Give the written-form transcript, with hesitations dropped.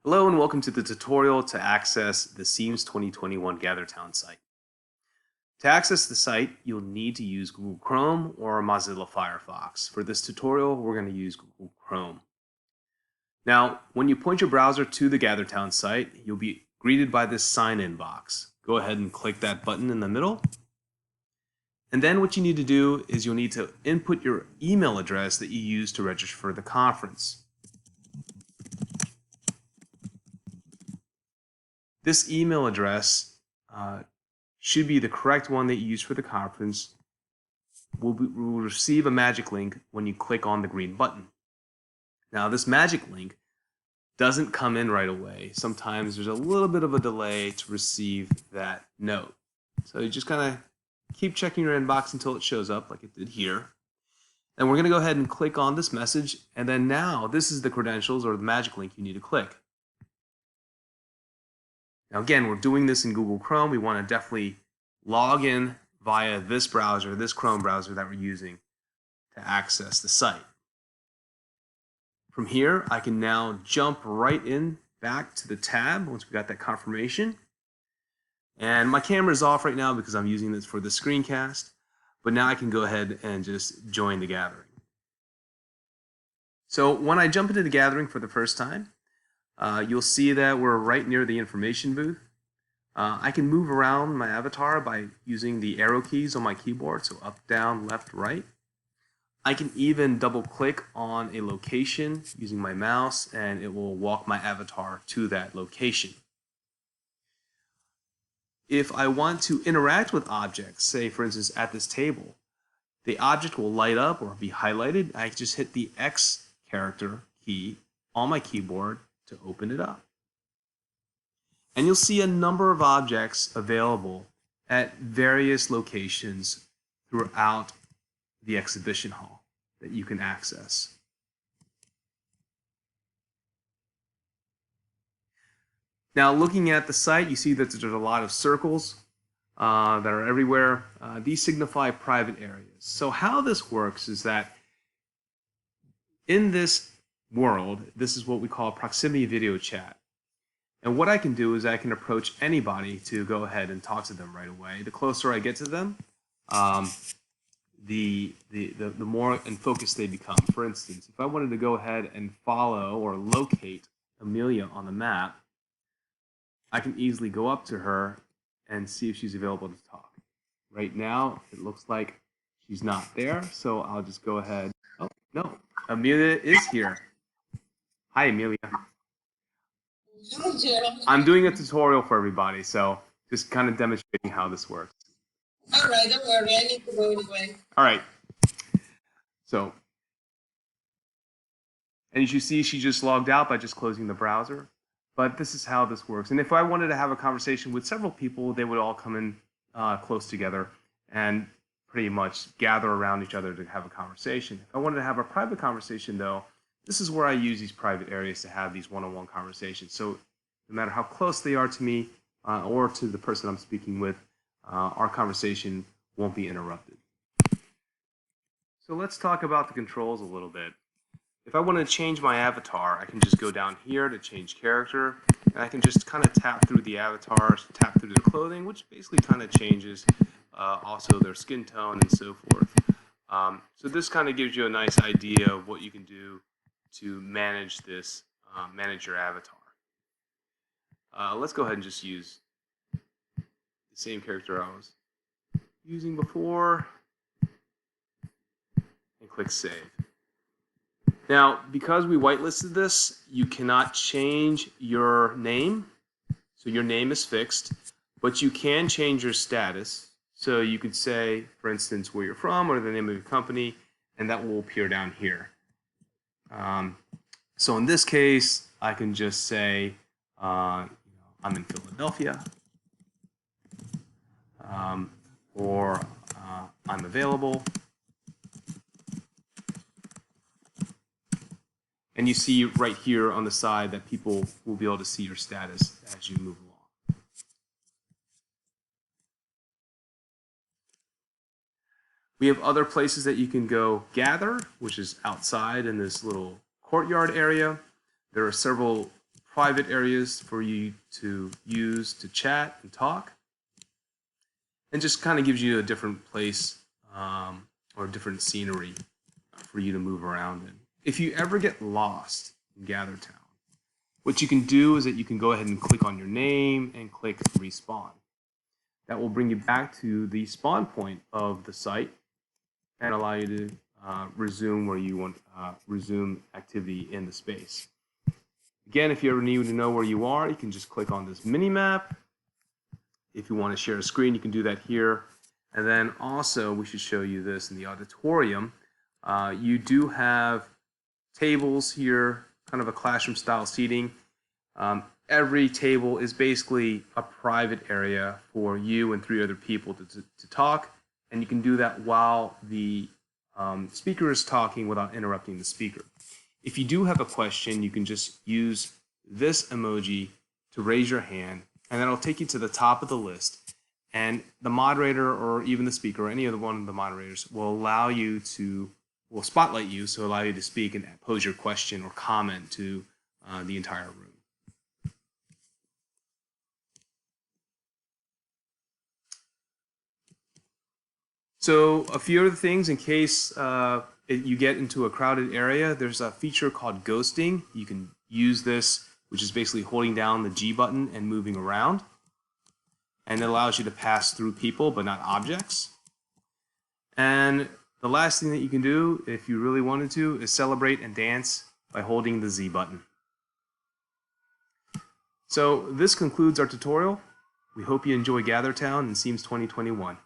Hello and welcome to the tutorial to access the SEMS 2021 GatherTown site. To access the site, you'll need to use Google Chrome or Mozilla Firefox. For this tutorial, we're going to use Google Chrome. Now, when you point your browser to the GatherTown site, you'll be greeted by this sign-in box. Go ahead and click that button in the middle. And then what you need to do is you'll need to input your email address that you use to register for the conference. This email address should be the correct one that you use for the conference. Will receive a magic link when you click on the green button. Now, this magic link doesn't come in right away. Sometimes there's a little bit of a delay to receive that note. So you just kind of keep checking your inbox until it shows up like it did here. And we're going to go ahead and click on this message. And then now this is the credentials or the magic link you need to click. Now again, we're doing this in Google Chrome. We want to definitely log in via this browser, this Chrome browser that we're using to access the site. From here, I can now jump right in back to the tab once we got that confirmation. And my camera is off right now because I'm using this for the screencast, but now I can go ahead and just join the gathering. So when I jump into the gathering for the first time, you'll see that we're right near the information booth. I can move around my avatar by using the arrow keys on my keyboard, so up, down, left, right. I can even double click on a location using my mouse and it will walk my avatar to that location. If I want to interact with objects, say for instance at this table, the object will light up or be highlighted. I just hit the X character key on my keyboard to open it up. And you'll see a number of objects available at various locations throughout the exhibition hall that you can access. Now, looking at the site, you see that there's a lot of circles that are everywhere. These signify private areas. So how this works is that in this world, this is what we call proximity video chat. And what I can do is I can approach anybody to go ahead and talk to them right away. The closer I get to them, the more in focus they become. For instance, if I wanted to go ahead and follow or locate Amelia on the map, I can easily go up to her and see if she's available to talk. Right now, it looks like she's not there, so I'll just go ahead. Oh, no, Amelia is here. Hi, Amelia. I'm doing a tutorial for everybody, so just kind of demonstrating how this works. All right, don't worry. I need to go anyway. All right. So, and as you see, she just logged out by just closing the browser. But this is how this works. And if I wanted to have a conversation with several people, they would all come in close together and pretty much gather around each other to have a conversation. If I wanted to have a private conversation, though, this is where I use these private areas to have these one-on-one conversations. So no matter how close they are to me or to the person I'm speaking with, our conversation won't be interrupted. So let's talk about the controls a little bit. If I want to change my avatar, I can just go down here to change character, and I can just kind of tap through the avatars, tap through their clothing, which basically kind of changes also their skin tone and so forth. So this kind of gives you a nice idea of what you can do to manage this, manage your avatar. Let's go ahead and just use the same character I was using before and click Save. Now, because we whitelisted this, you cannot change your name. So your name is fixed, but you can change your status. So you could say, for instance, where you're from or the name of your company, and that will appear down here. So in this case, I can just say, I'm in Philadelphia, or I'm available. And you see right here on the side that people will be able to see your status as you move along. We have other places that you can go gather, which is outside in this little courtyard area. There are several private areas for you to use to chat and talk, and just kind of gives you a different place or different scenery for you to move around in. If you ever get lost in GatherTown, what you can do is that you can go ahead and click on your name and click respawn. That will bring you back to the spawn point of the site and allow you to resume where you want resume activity in the space. Again, if you ever need to know where you are, you can just click on this mini map. If you want to share a screen, you can do that here. And then also, we should show you this in the auditorium. You do have tables here, kind of a classroom style seating. Every table is basically a private area for you and 3 other people to talk, and you can do that while the speaker is talking without interrupting the speaker. If you do have a question, you can just use this emoji to raise your hand, and that'll take you to the top of the list, and the moderator or even the speaker or any other one of the moderators will will spotlight you, so allow you to speak and pose your question or comment to the entire room. So a few other things in case you get into a crowded area, there's a feature called ghosting. You can use this, which is basically holding down the G button and moving around. And it allows you to pass through people, but not objects. And the last thing that you can do, if you really wanted to, is celebrate and dance by holding the Z button. So this concludes our tutorial. We hope you enjoy GatherTown and SEMS 2021.